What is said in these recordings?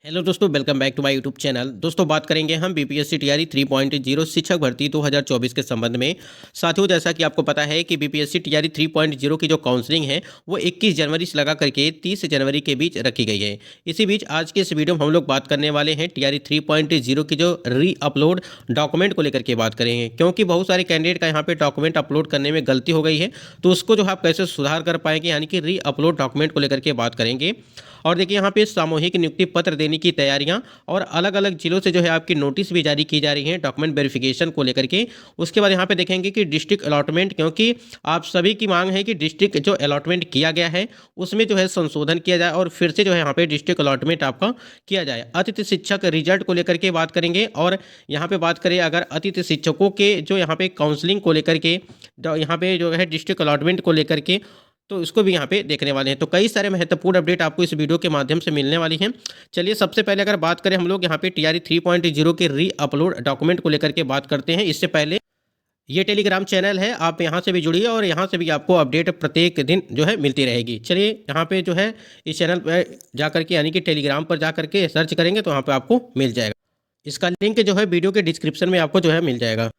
Hello दोस्तों, welcome back to my YouTube channel. दोस्तों, बात करेंगे हम बीपीएससी टीआरई 3.0 शिक्षक भर्ती 2024 के संबंध में। साथियों, जैसा कि आपको पता है कि बीपीएससी टीआरई 3.0 की जो काउंसलिंग है वो 21 जनवरी से लगा करके 30 जनवरी के बीच रखी गई है। इसी बीच आज के इस वीडियो में हम लोग बात करने वाले हैं टीआरई 3.0 की जो री अपलोड डॉक्यूमेंट को लेकर के बात करेंगे, क्योंकि बहुत सारे कैंडिडेट का यहाँ पे डॉक्यूमेंट अपलोड करने में गलती हो गई है। तो उसको जो आप कैसे सुधार कर पाएंगे, यानी कि री अपलोड डॉक्यूमेंट को लेकर के बात करेंगे। और देखिए, यहाँ पे सामूहिक नियुक्ति पत्र देने की तैयारियां और अलग अलग जिलों से जो है आपकी नोटिस भी जारी की जा रही हैं डॉक्यूमेंट वेरिफिकेशन को लेकर के। उसके बाद यहाँ पे देखेंगे कि डिस्ट्रिक्ट अलॉटमेंट, क्योंकि आप सभी की मांग है कि डिस्ट्रिक्ट जो अलॉटमेंट किया गया है उसमें जो है संशोधन किया जाए और फिर से जो है यहाँ पे डिस्ट्रिक्ट अलॉटमेंट आपका किया जाए। अतिथि शिक्षक रिजल्ट को लेकर के बात करेंगे। और यहाँ पे बात करें अगर अतिथि शिक्षकों के जो यहाँ पे काउंसलिंग को लेकर के, यहाँ पे जो है डिस्ट्रिक्ट अलॉटमेंट को लेकर के, तो इसको भी यहाँ पे देखने वाले हैं। तो कई सारे महत्वपूर्ण अपडेट आपको इस वीडियो के माध्यम से मिलने वाली हैं। चलिए, सबसे पहले अगर बात करें हम लोग यहाँ पे टीआरई 3.0 के री अपलोड डॉक्यूमेंट को लेकर के बात करते हैं। इससे पहले ये टेलीग्राम चैनल है, आप यहाँ से भी जुड़िए और यहाँ से भी आपको अपडेट प्रत्येक दिन जो है मिलती रहेगी। चलिए, यहाँ पे जो है इस चैनल पर जा करके, यानी कि टेलीग्राम पर जा करके सर्च करेंगे तो यहाँ पर आपको मिल जाएगा। इसका लिंक जो है वीडियो के डिस्क्रिप्शन में आपको जो है मिल जाएगा।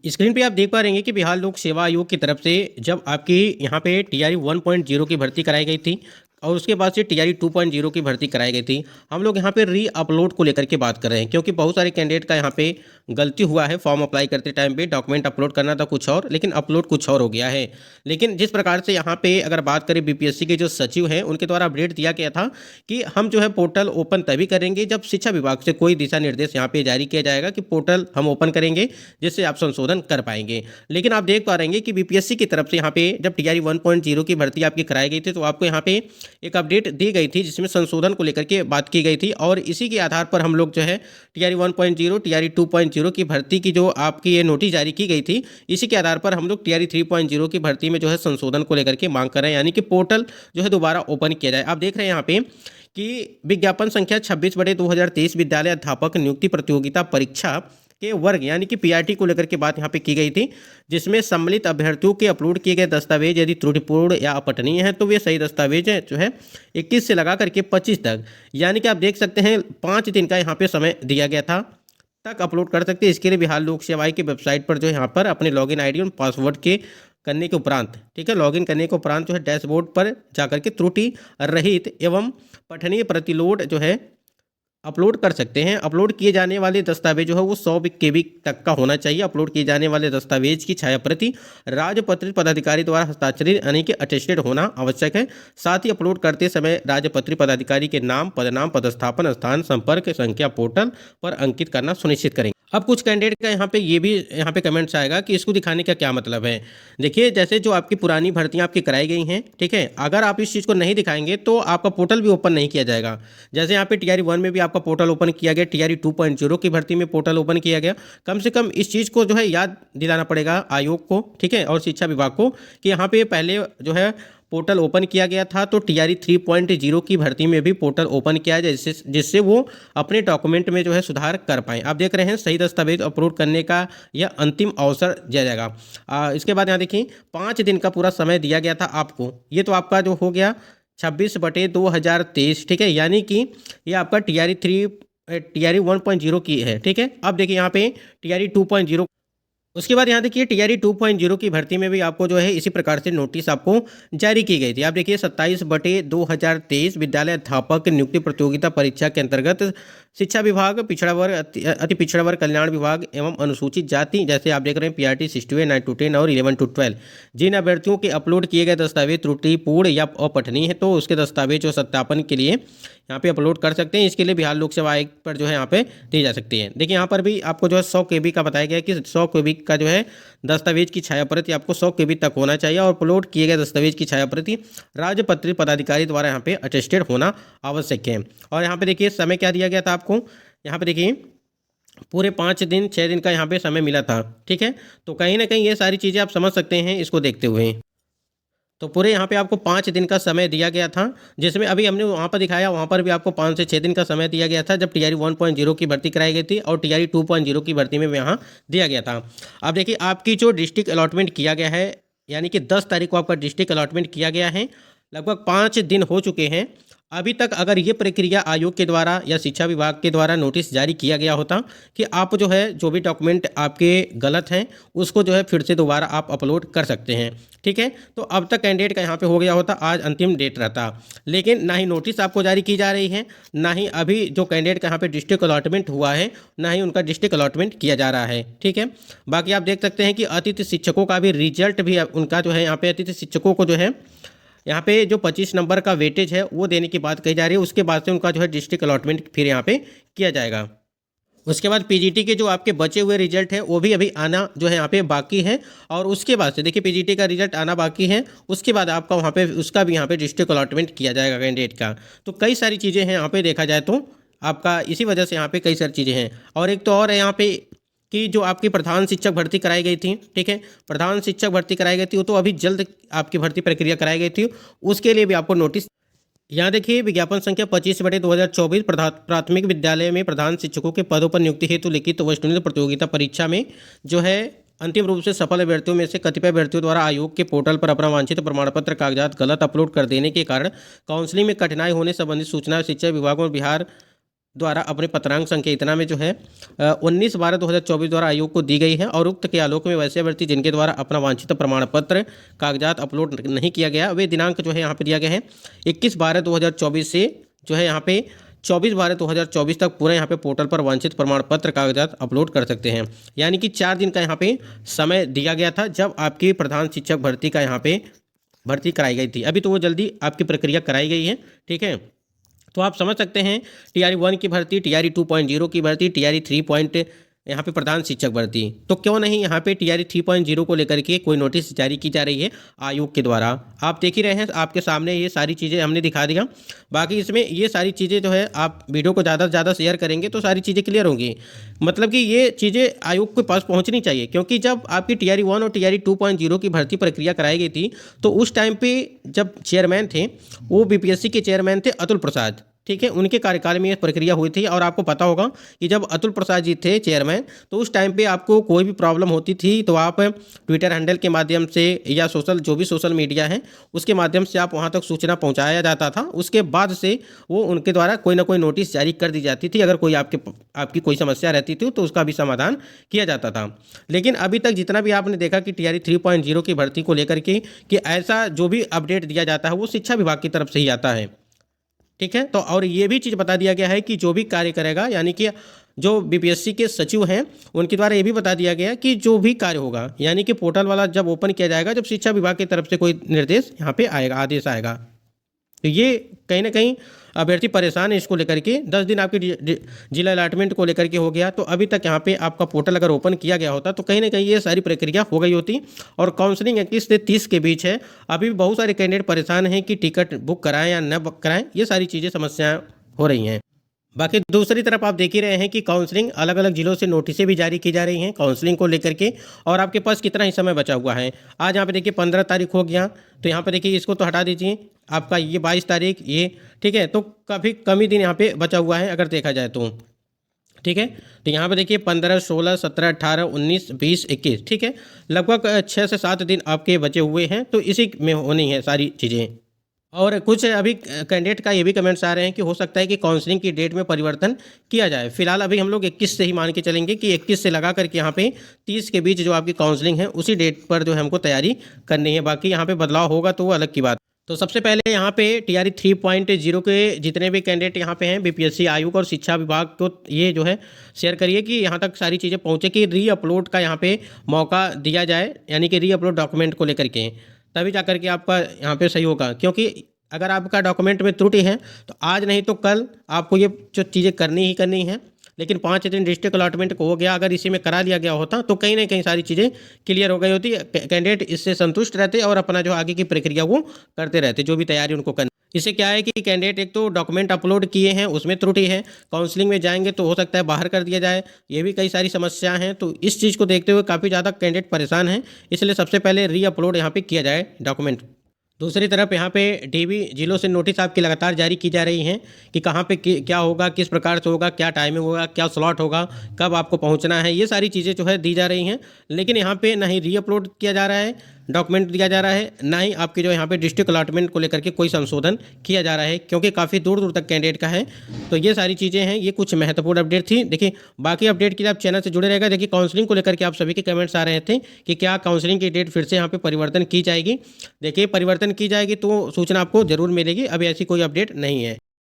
स्क्रीन पे आप देख पा रहे हैं कि बिहार लोक सेवा आयोग की तरफ से जब आपकी यहाँ पे टीआरई 1.0 की भर्ती कराई गई थी और उसके बाद से टीआरई 2.0 की भर्ती कराई गई थी, हम लोग यहाँ पे री अपलोड को लेकर के बात कर रहे हैं, क्योंकि बहुत सारे कैंडिडेट का यहाँ पे गलती हुआ है। फॉर्म अप्लाई करते टाइम पे डॉक्यूमेंट अपलोड करना था कुछ और, लेकिन अपलोड कुछ और हो गया है। लेकिन जिस प्रकार से यहाँ पे अगर बात करें बीपीएससी के जो सचिव हैं उनके द्वारा अपडेट दिया गया था कि हम जो है पोर्टल ओपन तभी करेंगे जब शिक्षा विभाग से कोई दिशा निर्देश यहाँ पे जारी किया जाएगा कि पोर्टल हम ओपन करेंगे जिससे आप संशोधन कर पाएंगे। लेकिन आप देख पा रहे हैं कि बीपीएससी की तरफ से यहाँ पे जब टीआरई 1.0 की भर्ती आपकी कराई गई थी तो आपको यहाँ पे एक अपडेट दी गई थी जिसमें संशोधन को लेकर के बात की गई थी। और इसी के आधार पर हम लोग जो है टीआरई 1.0 टीआरई 2.0 की भर्ती की जो आपकी ये नोटिस जारी की गई थी, इसी के आधार पर हम लोग टीआरई 3.0 की भर्ती में जो है संशोधन को लेकर के मांग कर रहे हैं, यानी कि पोर्टल जो है दोबारा ओपन किया जाए। आप देख रहे हैं यहाँ पे कि विज्ञापन संख्या 26/2023 विद्यालय अध्यापक नियुक्ति प्रतियोगिता परीक्षा के वर्ग यानी कि पीआरटी को लेकर के बात यहाँ पे की गई थी, जिसमें सम्मिलित अभ्यर्थियों के अपलोड किए गए दस्तावेज यदि त्रुटिपूर्ण या अपठनीय है तो वे सही दस्तावेज जो है 21 से लगा करके 25 तक, यानी कि आप देख सकते हैं 5 दिन का यहाँ पे समय दिया गया था, तक अपलोड कर सकते हैं। इसके लिए बिहार लोक सेवा आयोग की वेबसाइट पर जो है यहाँ पर अपने लॉगिन आईडी और पासवर्ड के करने के उपरांत, ठीक है, लॉगिन करने के उपरांत जो है डैशबोर्ड पर जाकर के त्रुटि रहित एवं पठनीय प्रतिलोड जो है अपलोड कर सकते हैं। अपलोड किए जाने वाले दस्तावेज जो है वो 100 KB तक का होना चाहिए। अपलोड किए जाने वाले दस्तावेज की छायाप्रति राजपत्रित पदाधिकारी द्वारा हस्ताक्षरित यानी कि अटेस्टेड होना आवश्यक है। साथ ही अपलोड करते समय राजपत्रित पदाधिकारी के नाम, पदनाम, पदस्थापन स्थान, संपर्क संख्या पोर्टल पर अंकित करना सुनिश्चित करेंगे। अब कुछ कैंडिडेट का यहाँ पे ये भी यहाँ पे कमेंट्स आएगा कि इसको दिखाने का क्या मतलब है। देखिए, जैसे जो आपकी पुरानी भर्तियाँ आपकी कराई गई हैं, ठीक है, अगर आप इस चीज़ को नहीं दिखाएंगे तो आपका पोर्टल भी ओपन नहीं किया जाएगा। जैसे यहाँ पे टीआरई 1 में भी आपका पोर्टल ओपन किया गया, टीआरई 2.0 की भर्ती में पोर्टल ओपन किया गया। कम से कम इस चीज़ को जो है याद दिलाना पड़ेगा आयोग को, ठीक है, और शिक्षा विभाग को कि यहाँ पे पहले जो है पोर्टल ओपन किया गया था, तो टीआरई 3.0 की भर्ती में भी पोर्टल ओपन किया जाए जिससे वो अपने डॉक्यूमेंट में जो है सुधार कर पाएँ। आप देख रहे हैं सही दस्तावेज अपलोड करने का यह अंतिम अवसर दिया जाएगा। इसके बाद यहाँ देखिए 5 दिन का पूरा समय दिया गया था आपको। ये तो आपका जो हो गया 26/2023, ठीक है, यानी कि ये आपका टीआरई 1.0 की है, ठीक है। अब देखिए यहाँ पे टीआरई 2.0, उसके बाद यहाँ देखिए टीआरई 2.0 की भर्ती में भी आपको जो है इसी प्रकार से नोटिस आपको जारी की गई थी। आप देखिए 27/2023 विद्यालय अध्यापक नियुक्ति प्रतियोगिता परीक्षा के अंतर्गत शिक्षा विभाग, पिछड़ा वर्ग, अति पिछड़ा वर्ग कल्याण विभाग एवं अनुसूचित जाति, जैसे आप देख रहे हैं पीआरटी 68, 9 to 10 और 11 to 12, जिन अभ्यर्थियों के अपलोड किए गए दस्तावेज त्रुटिपूर्ण या अपठनीय है तो उसके दस्तावेज और सत्यापन के लिए यहाँ पे अपलोड कर सकते हैं। इसके लिए बिहार लोक सेवा आयोग पर जो है यहाँ पे दी जा सकती है। देखिए यहाँ पर भी आपको जो है 100 KB का बताया गया कि 100 KB का जो है दस्तावेज की छायाप्रति आपको 100 KB तक होना चाहिए और अपलोड किए गए दस्तावेज की छायाप्रति राजपत्रित पदाधिकारी द्वारा यहाँ पे अटेस्टेड होना आवश्यक है। और यहाँ पे देखिए समय क्या दिया गया था आपको, यहाँ पे देखिए पूरे 5 दिन 6 दिन का यहाँ पे समय मिला था, ठीक है। तो कहीं ना कहीं ये सारी चीज़ें आप समझ सकते हैं इसको देखते हुए। तो पूरे यहाँ पे आपको 5 दिन का समय दिया गया था, जिसमें अभी हमने वहाँ पर दिखाया, वहाँ पर भी आपको 5 से 6 दिन का समय दिया गया था जब टीआरई 1.0 की भर्ती कराई गई थी और टीआरई 2.0 की भर्ती में यहाँ दिया गया था। अब देखिए आपकी जो डिस्ट्रिक्ट अलॉटमेंट किया गया है, यानी कि 10 तारीख को आपका डिस्ट्रिक्ट अलॉटमेंट किया गया है, लगभग 5 दिन हो चुके हैं। अभी तक अगर ये प्रक्रिया आयोग के द्वारा या शिक्षा विभाग के द्वारा नोटिस जारी किया गया होता कि आप जो है जो भी डॉक्यूमेंट आपके गलत हैं उसको जो है फिर से दोबारा आप अपलोड कर सकते हैं, ठीक है। तो अब तक कैंडिडेट का यहाँ पे हो गया होता, आज अंतिम डेट रहता। लेकिन ना ही नोटिस आपको जारी की जा रही है, ना ही अभी जो कैंडिडेट का यहाँ पे डिस्ट्रिक्ट अलॉटमेंट हुआ है, ना ही उनका डिस्ट्रिक्ट अलॉटमेंट किया जा रहा है, ठीक है। बाकी आप देख सकते हैं कि अतिथि शिक्षकों का भी रिजल्ट भी उनका जो है यहाँ पे अतिथि शिक्षकों को जो है यहाँ पे जो 25 नंबर का वेटेज है वो देने की बात कही जा रही है। उसके बाद से उनका जो है डिस्ट्रिक्ट अलॉटमेंट फिर यहाँ पे किया जाएगा। उसके बाद पीजीटी के जो आपके बचे हुए रिजल्ट हैं वो भी अभी आना जो है यहाँ पे बाकी है। और उसके बाद से देखिए पीजीटी का रिजल्ट आना बाकी है, उसके बाद आपका वहाँ पे उसका भी यहाँ पे डिस्ट्रिक्ट अलॉटमेंट किया जाएगा कैंडिडेट का। तो कई सारी चीज़ें हैं यहाँ पे देखा जाए तो आपका इसी वजह से यहाँ पे कई सारी चीज़ें हैं। और एक तो और है यहाँ पे कि जो आपकी प्रधान शिक्षक भर्ती कराई गई थी, ठीक है, प्रधान शिक्षक भर्ती कराई गई थी वो तो अभी जल्द आपकी भर्ती प्रक्रिया कराई गई थी, उसके लिए भी आपको नोटिस। यहाँ देखिए विज्ञापन संख्या 25/2024 प्राथमिक विद्यालय में प्रधान शिक्षकों के पदों पर नियुक्ति हेतु लिखित वस्तुनिष्ठ प्रतियोगिता परीक्षा में जो है अंतिम रूप से सफल अभ्यर्थियों में से कतिपय अभ्यर्थियों द्वारा आयोग के पोर्टल पर अपना वांछित प्रमाण पत्र कागजात गलत अपलोड कर देने के कारण काउंसलिंग में कठिनाई होने संबंधी सूचना शिक्षा विभाग और बिहार द्वारा अपने पत्रांक संख्या इतना में जो है 19/12/2024 द्वारा आयोग को दी गई है। और उक्त के आलोक में वैसे अभ्यर्थी जिनके द्वारा अपना वांछित प्रमाण पत्र कागजात अपलोड नहीं किया गया, वे दिनांक जो है यहाँ पे दिया गया है 21/12/2024 से जो है यहाँ पे 24/12/2024 तक पूरा यहाँ पे पोर्टल पर वांछित प्रमाण पत्र कागजात अपलोड कर सकते हैं। यानी कि 4 दिन का यहाँ पे समय दिया गया था जब आपकी प्रधान शिक्षक भर्ती का यहाँ पे भर्ती कराई गई थी। अभी तो वो जल्दी आपकी प्रक्रिया कराई गई है, ठीक है। तो आप समझ सकते हैं टीआरई 1 की भर्ती, टीआरई 2.0 की भर्ती, टीआरई 3 यहाँ पे प्रधान शिक्षक भर्ती, तो क्यों नहीं यहाँ पे टीआरई 3.0 को लेकर के कोई नोटिस जारी की जा रही है आयोग के द्वारा। आप देख ही रहे हैं, आपके सामने ये सारी चीज़ें हमने दिखा दिया। बाकी इसमें ये सारी चीज़ें जो है आप वीडियो को ज़्यादा से ज़्यादा शेयर करेंगे तो सारी चीज़ें क्लियर होंगी। मतलब कि ये चीज़ें आयोग के पास पहुँचनी चाहिए, क्योंकि जब आपकी टीआरई 1 और टीआरई 2.0 की भर्ती प्रक्रिया कराई गई थी तो उस टाइम पर जब चेयरमैन थे वो बीपीएससी के चेयरमैन थे अतुल प्रसाद, ठीक है, उनके कार्यकाल में यह प्रक्रिया हुई थी। और आपको पता होगा कि जब अतुल प्रसाद जी थे चेयरमैन तो उस टाइम पे आपको कोई भी प्रॉब्लम होती थी तो आप ट्विटर हैंडल के माध्यम से या जो भी सोशल मीडिया है उसके माध्यम से आप वहां तक सूचना पहुंचाया जाता था। उसके बाद से वो उनके द्वारा कोई ना कोई नोटिस जारी कर दी जाती थी, अगर कोई आपकी कोई समस्या रहती थी तो उसका भी समाधान किया जाता था। लेकिन अभी तक जितना भी आपने देखा कि टीआरई 3.0 की भर्ती को लेकर के कि ऐसा जो भी अपडेट दिया जाता है वो शिक्षा विभाग की तरफ से ही आता है, ठीक है। तो और ये भी चीज़ बता दिया गया है कि जो भी कार्य करेगा, यानी कि जो बीपीएससी के सचिव हैं उनके द्वारा ये भी बता दिया गया कि जो भी कार्य होगा, यानी कि पोर्टल वाला जब ओपन किया जाएगा, जब शिक्षा विभाग की तरफ से कोई निर्देश यहाँ पे आएगा, आदेश आएगा, तो ये कहीं ना कहीं अभ्यर्थी परेशान है इसको लेकर के। 10 दिन आपकी जिला अलॉटमेंट को लेकर के हो गया, तो अभी तक यहाँ पे आपका पोर्टल अगर ओपन किया गया होता तो कहीं ना कहीं ये सारी प्रक्रिया हो गई होती। और काउंसलिंग 21 से 30 के बीच है। अभी भी बहुत सारे कैंडिडेट परेशान हैं कि टिकट बुक कराएं या न बुक कराएं, ये सारी चीज़ें समस्याएँ हो रही हैं। बाकी दूसरी तरफ आप देख ही रहे हैं कि काउंसलिंग अलग अलग जिलों से नोटिसें भी जारी की जा रही हैं काउंसलिंग को लेकर के। और आपके पास कितना ही समय बचा हुआ है, आज यहाँ पे देखिए 15 तारीख हो गया, तो यहाँ पे देखिए इसको तो हटा दीजिए, आपका ये 22 तारीख ये, ठीक है। तो काफ़ी कम ही दिन यहाँ पे बचा हुआ है अगर देखा जाए तो, ठीक है। तो यहाँ पे देखिए 15, 16, 17, 18, 19, 20, 21, ठीक है, लगभग 6 से 7 दिन आपके बचे हुए हैं। तो इसी में होनी है सारी चीज़ें। और कुछ अभी कैंडिडेट का ये भी कमेंट्स आ रहे हैं कि हो सकता है कि काउंसलिंग की डेट में परिवर्तन किया जाए। फिलहाल अभी हम लोग 21 से ही मान के चलेंगे कि 21 से लगा करके यहाँ पे 30 के बीच जो आपकी काउंसलिंग है उसी डेट पर जो हमको तैयारी करनी है। बाकी यहाँ पे बदलाव होगा तो वो अलग की बात। तो सबसे पहले यहाँ पे टीआरई 3.0 के जितने भी कैंडिडेट यहाँ पे हैं बीपीएससी आयोग और शिक्षा विभाग को ये जो है शेयर करिए कि यहाँ तक सारी चीज़ें पहुँचे कि री अपलोड का यहाँ पे मौका दिया जाए, यानी कि री अपलोड डॉक्यूमेंट को लेकर के, तभी जा करके आपका यहाँ पे सही होगा। क्योंकि अगर आपका डॉक्यूमेंट में त्रुटि है तो आज नहीं तो कल आपको ये जो चीज़ें करनी ही करनी है। लेकिन 5 दिन डिस्ट्रिक्ट अलॉटमेंट को हो गया, अगर इसी में करा लिया गया होता तो कहीं ना कहीं सारी चीज़ें क्लियर हो गई होती, कैंडिडेट इससे संतुष्ट रहते और अपना जो आगे की प्रक्रिया वो करते रहते, जो भी तैयारी उनको करनी। इससे क्या है कि कैंडिडेट एक तो डॉक्यूमेंट अपलोड किए हैं उसमें त्रुटि है, काउंसलिंग में जाएंगे तो हो सकता है बाहर कर दिया जाए, ये भी कई सारी समस्याएं हैं। तो इस चीज़ को देखते हुए काफ़ी ज़्यादा कैंडिडेट परेशान हैं, इसलिए सबसे पहले री अपलोड यहाँ पे किया जाए डॉक्यूमेंट। दूसरी तरफ यहाँ पे डीबी जिलों से नोटिस आपकी लगातार जारी की जा रही हैं कि कहाँ पे क्या होगा, किस प्रकार से होगा, क्या टाइमिंग होगा, क्या स्लॉट होगा, कब आपको पहुँचना है, ये सारी चीज़ें जो है दी जा रही हैं। लेकिन यहाँ पे ना ही री अपलोड किया जा रहा है, डॉक्यूमेंट दिया जा रहा है, ना ही आपकी जो यहाँ पे डिस्ट्रिक्ट अलॉटमेंट को लेकर के कोई संशोधन किया जा रहा है, क्योंकि काफ़ी दूर दूर तक कैंडिडेट का है। तो ये सारी चीज़ें हैं, ये कुछ महत्वपूर्ण अपडेट थी। देखिए बाकी अपडेट के लिए आप चैनल से जुड़े रहेगा। देखिए काउंसलिंग को लेकर के आप सभी के कमेंट्स आ रहे थे कि क्या काउंसलिंग की डेट फिर से यहाँ पे परिवर्तन की जाएगी। देखिए परिवर्तन की जाएगी तो सूचना आपको जरूर मिलेगी, अभी ऐसी कोई अपडेट नहीं है।